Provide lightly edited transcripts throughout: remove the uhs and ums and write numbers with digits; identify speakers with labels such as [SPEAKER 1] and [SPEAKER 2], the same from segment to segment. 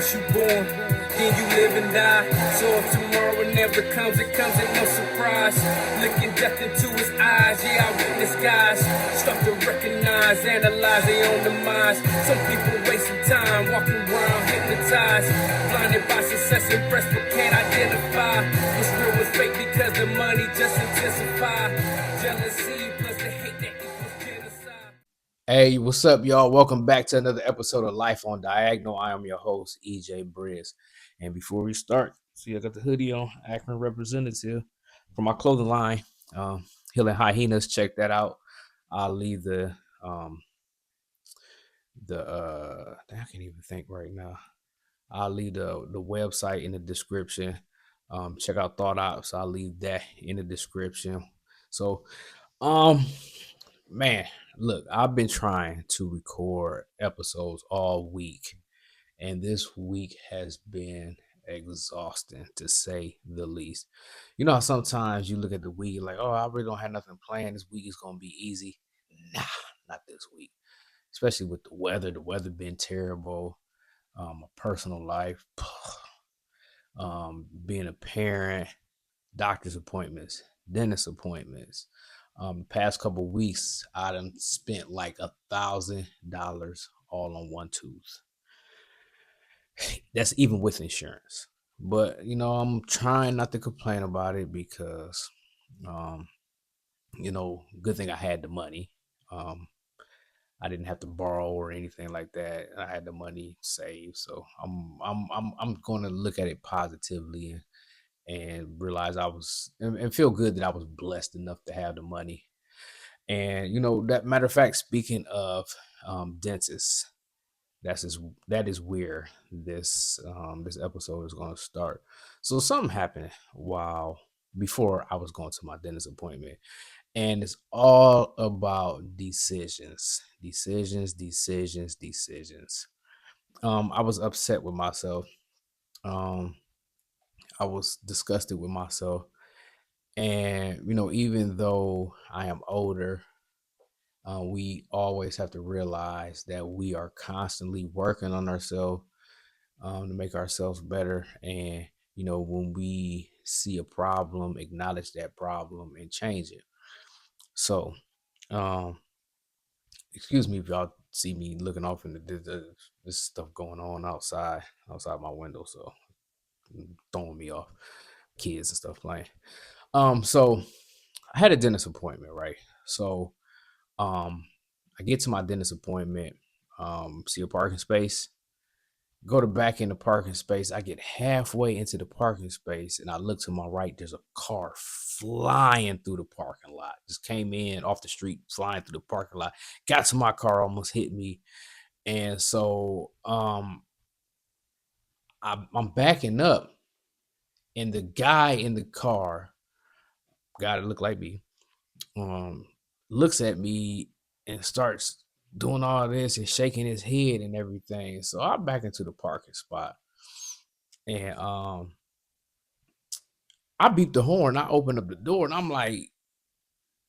[SPEAKER 1] since you born. Then you live and die. So if tomorrow never comes, it comes at no surprise. Looking death into his eyes, yeah, I witness guys start to recognize, analyze their own demise. Some people wasting time, walking around hypnotized, blinded by success and impressed but can't identify what's real with fake because the money just intensify. Jealousy plus the hate that equals genocide. Hey, what's up, y'all? Welcome back to another episode of Life on Diagonal. I am your host, EJ Briz. And before we start, see, I got the hoodie on, Akron representative from my clothing line, Healing Hyenas. Check that out. I'll leave I can't even think right now. I'll leave the website in the description. Check out Thought Ops. I'll leave that in the description. So, man, look, I've been trying to record episodes all week, and this week has been exhausting to say the least. You know how sometimes you look at the week like, oh, I really don't have nothing planned. This week is gonna be easy. Nah, not this week. Especially with the weather. The weather been terrible. My personal life, being a parent, doctor's appointments, dentist appointments. The past couple of weeks, I done spent like $1,000 all on one tooth. That's even with insurance. But I'm trying not to complain about it because, um, good thing I had the money. I didn't have to borrow or anything like that. I had the money saved, so I'm going to look at it positively and realize and feel good that I was blessed enough to have the money. And that matter of fact, speaking of dentists, that is where this episode is going to start. So something happened before I was going to my dentist appointment, and it's all about decisions. I was upset with myself. I was disgusted with myself. And even though I am older, we always have to realize that we are constantly working on ourselves, to make ourselves better. And when we see a problem, acknowledge that problem and change it. So, um, excuse me if y'all see me looking off in this stuff going on outside my window, so throwing me off, kids and stuff playing. So I had a dentist appointment, right? So I get to my dentist appointment, see a parking space, go to back in the parking space. I get halfway into the parking space and I look to my right. There's a car flying through the parking lot. Just came in off the street, flying through the parking lot. Got to my car, almost hit me. And so I'm backing up, and the guy in the car, guy that looked like me, looks at me and starts doing all this and shaking his head and everything. So I back into the parking spot, and I beep the horn. I open up the door, and I'm like,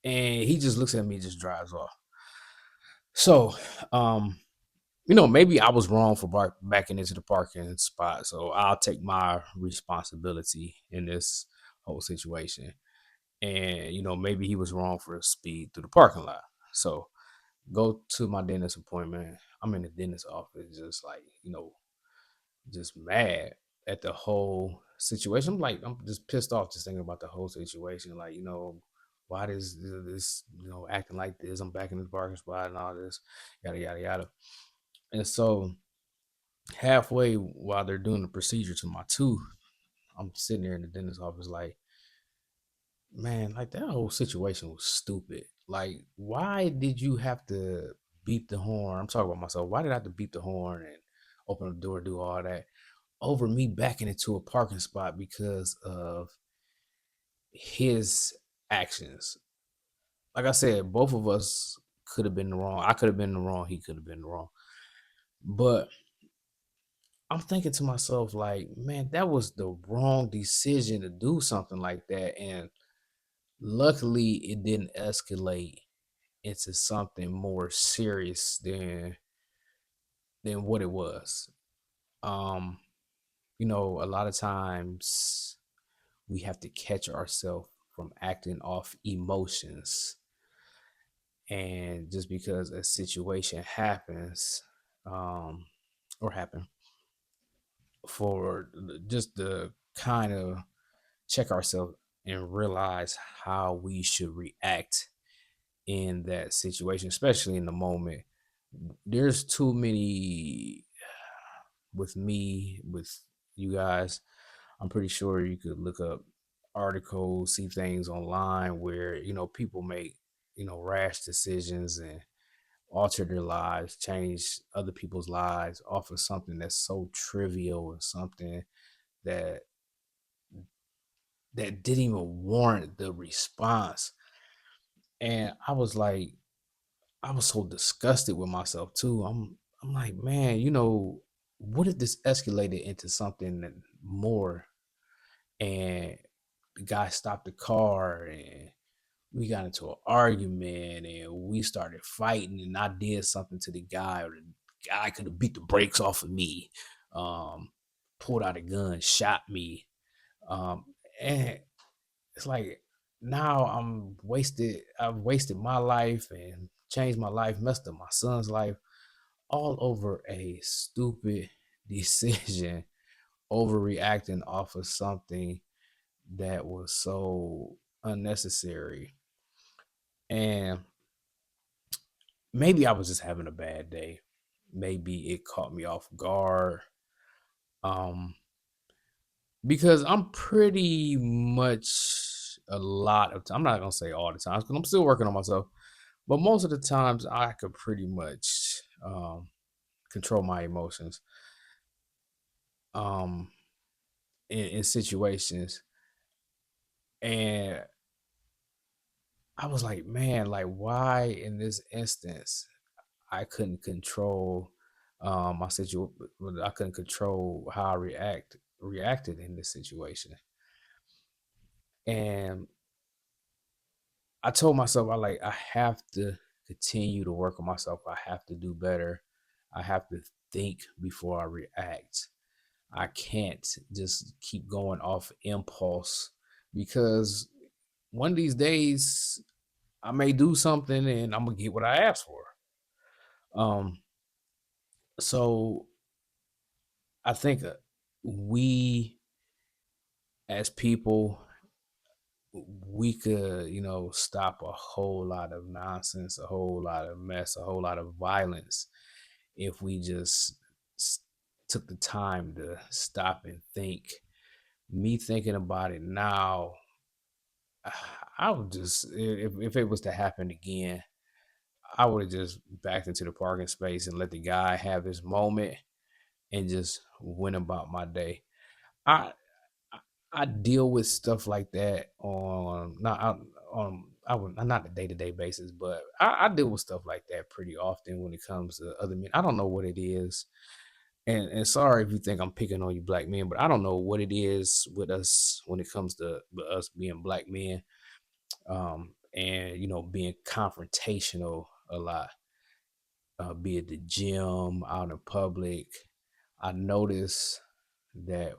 [SPEAKER 1] and he just looks at me, and just drives off. So, maybe I was wrong for backing into the parking spot. So I'll take my responsibility in this whole situation. And maybe he was wrong for speed through the parking lot. So go to my dentist appointment. I'm in the dentist office, just like just mad at the whole situation. I'm just pissed off just thinking about the whole situation. Like, why does this acting like this? I'm back in the parking spot and all this, yada yada yada. And so halfway while they're doing the procedure to my tooth, I'm sitting there in the dentist office like, man, like that whole situation was stupid. Like, why did you have to beep the horn? I'm talking about myself. Why did I have to beep the horn and open the door, do all that over me backing into a parking spot because of his actions? Like I said, both of us could have been wrong. I could have been wrong. He could have been wrong. But I'm thinking to myself, like, man, that was the wrong decision to do something like that. And luckily, it didn't escalate into something more serious than what it was. a lot of times we have to catch ourselves from acting off emotions. And just because a situation happens, um, or happen, for just the kind of check ourselves and realize how we should react in that situation, especially in the moment. There's too many with me, with you guys. I'm pretty sure you could look up articles, see things online where, people make, rash decisions and alter their lives, change other people's lives off of something that's so trivial and something that didn't even warrant the response. And I was so disgusted with myself too. I'm like, man, what if this escalated into something more? And the guy stopped the car and we got into an argument and we started fighting and I did something to the guy, or the guy could have beat the brakes off of me, um, pulled out a gun, shot me. Um, and it's like now I've wasted my life and changed my life, messed up my son's life, all over a stupid decision, overreacting off of something that was so unnecessary. And maybe I was just having a bad day. Maybe it caught me off guard. Um, because I'm pretty much a lot of time. I'm not gonna say all the times because I'm still working on myself, but most of the times I could pretty much control my emotions um, in situations. And I was like, man, like why in this instance I couldn't control my situation. I couldn't control how I reacted in this situation. And I told myself I have to continue to work on myself. I have to do better. I have to think before I react. I can't just keep going off impulse because one of these days I may do something and I'm gonna get what I asked for. Um, so I think we as people we could, stop a whole lot of nonsense, a whole lot of mess, a whole lot of violence if we just took the time to stop and think. Me thinking about it now, I would just, if it was to happen again, I would have just backed into the parking space and let the guy have his moment and just went about my day. I I deal with stuff like that on I would not a day to day basis, but I deal with stuff like that pretty often when it comes to other men. I don't know what it is, and sorry if you think I'm picking on you black men, but I don't know what it is with us when it comes to us being black men, and being confrontational a lot, be it the gym, out in public. I notice that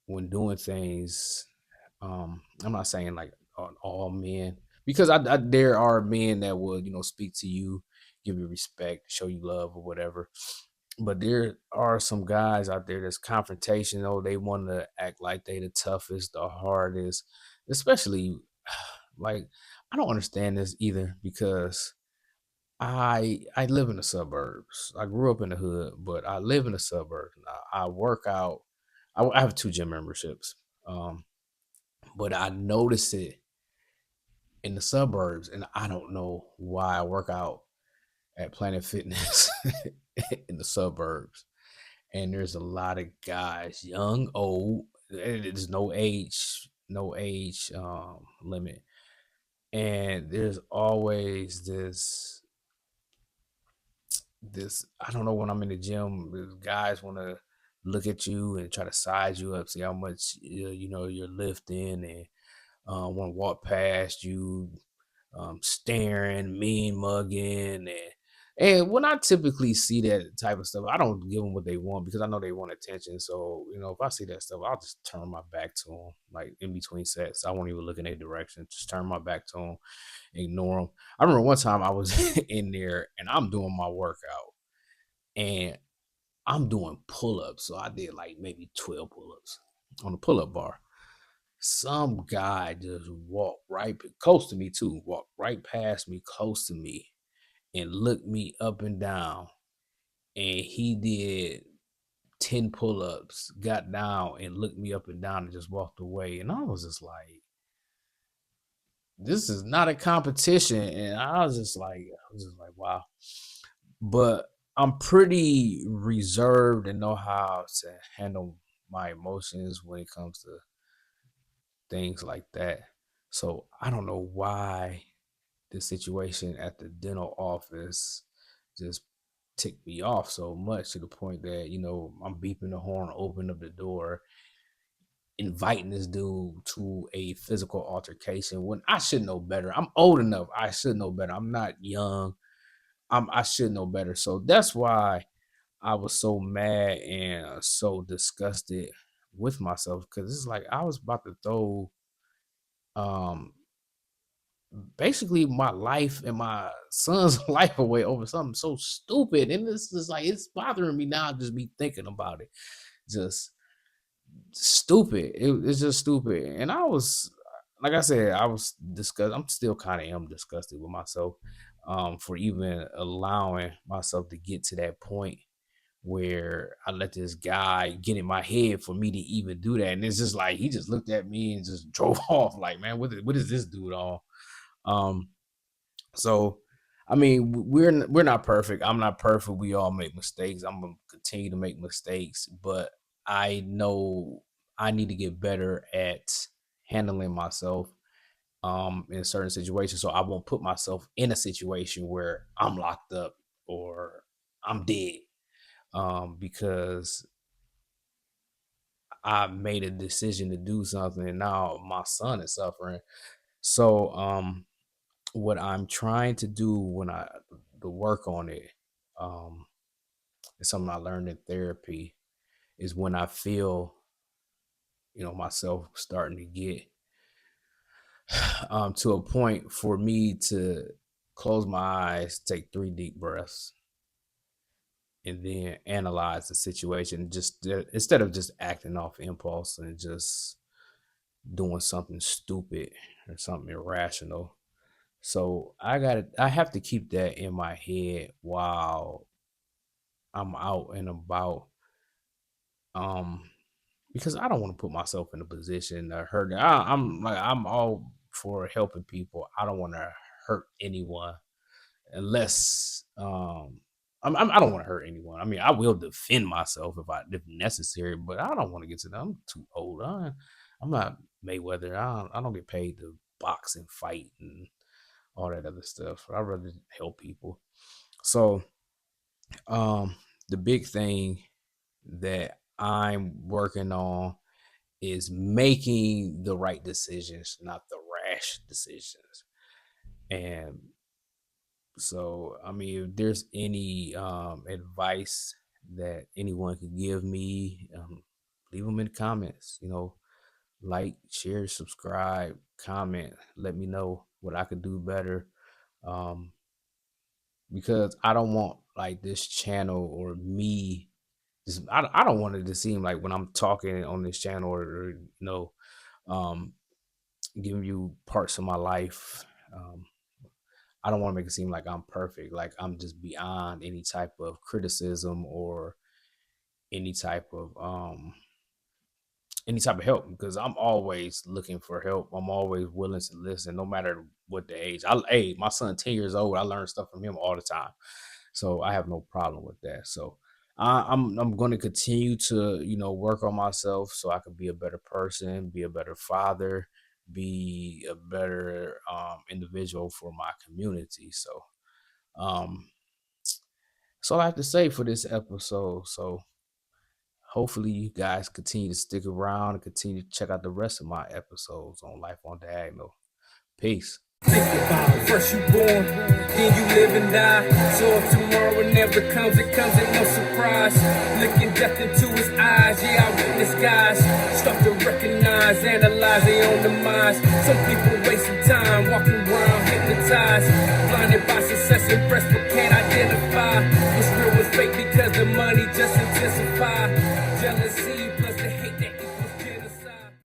[SPEAKER 1] when doing things, I'm not saying like on all men, because there are men that will speak to you, give you respect, show you love or whatever. But there are some guys out there that's confrontational. They want to act like they the toughest, the hardest, especially like I don't understand this either because I live in the suburbs. I grew up in the hood, but I live in the suburbs. I work out. I have 2 gym memberships. Um, but I notice it in the suburbs, and I don't know why I work out at Planet Fitness in the suburbs. And there's a lot of guys, young, old. There's no age limit, and there's always this. I don't know when I'm in the gym, guys want to look at you and try to size you up, see how much you're lifting, and want to walk past you, staring, mean mugging, and And when I typically see that type of stuff, I don't give them what they want because I know they want attention. So, if I see that stuff, I'll just turn my back to them, like in between sets. I won't even look in their direction. Just turn my back to them, ignore them. I remember one time I was in there and I'm doing my workout and I'm doing pull ups. So I did like maybe 12 pull ups on the pull up bar. Some guy just walked right close to me, too, walked right past me, close to me, and looked me up and down, and he did 10 pull-ups, got down and looked me up and down and just walked away. And I was just like, this is not a competition. And I was just like, wow. But I'm pretty reserved and know how to handle my emotions when it comes to things like that. So I don't know why the situation at the dental office just ticked me off so much to the point that I'm beeping the horn, opening up the door, inviting this dude to a physical altercation when I should know better. I'm old enough. I should know better. I'm not young. I should know better. So that's why I was so mad and so disgusted with myself because it's like I was about to throw um basically my life and my son's life away over something so stupid. And this is like it's bothering me now just me thinking about it. Just stupid. It's just stupid. And I was like I said, I was disgusted. I'm still kind of am disgusted with myself for even allowing myself to get to that point where I let this guy get in my head for me to even do that. And it's just like he just looked at me and just drove off. Like, man, what is this dude on? Um, so, I mean, we're not perfect. I'm not perfect. We all make mistakes. I'm gonna continue to make mistakes, but I know I need to get better at handling myself in certain situations, so I won't put myself in a situation where I'm locked up or I'm dead because I made a decision to do something and now my son is suffering. So, what I'm trying to do when I the work on it, um, is something I learned in therapy, is when I feel, myself starting to get to a point for me to close my eyes, take 3 deep breaths, and then analyze the situation just instead of just acting off impulse and just doing something stupid or something irrational. So I have to keep that in my head while I'm out and about, um, because I don't want to put myself in a position to hurt. I'm all for helping people. I don't want to hurt anyone unless I don't want to hurt anyone. I mean, I will defend myself if necessary, but I don't want to get to that. I'm too old. I'm not Mayweather. I don't get paid to box and fight and all that other stuff. I'd rather help people. So um the big thing that I'm working on is making the right decisions, not the rash decisions. And so, I mean, if there's any advice that anyone could give me, leave them in the comments. Like, share, subscribe, comment. Let me know what I could do better. Um, because I don't want like this channel or me. I don't want it to seem like when I'm talking on this channel or um, giving you parts of my life. Um, I don't want to make it seem like I'm perfect, like I'm just beyond any type of criticism or any type of help because I'm always looking for help. I'm always willing to listen, no matter what the age. Hey, my son 10 years old. I learn stuff from him all the time, so I have no problem with that. So I'm going to continue to work on myself so I can be a better person, be a better father, be a better individual for my community. So um, that's all I have to say for this episode. So hopefully you guys continue to stick around and continue to check out the rest of my episodes on Life on Diagonal. Peace.
[SPEAKER 2] Think about it. First you born, then you live and die. So if tomorrow never comes, it comes at no surprise. Looking death into his eyes, yeah, I witness guys start to recognize, analyze their own demise. Some people wasting time, walking around hypnotized, blinded by success, impressed but can't identify what's real with fake because the money just intensifies.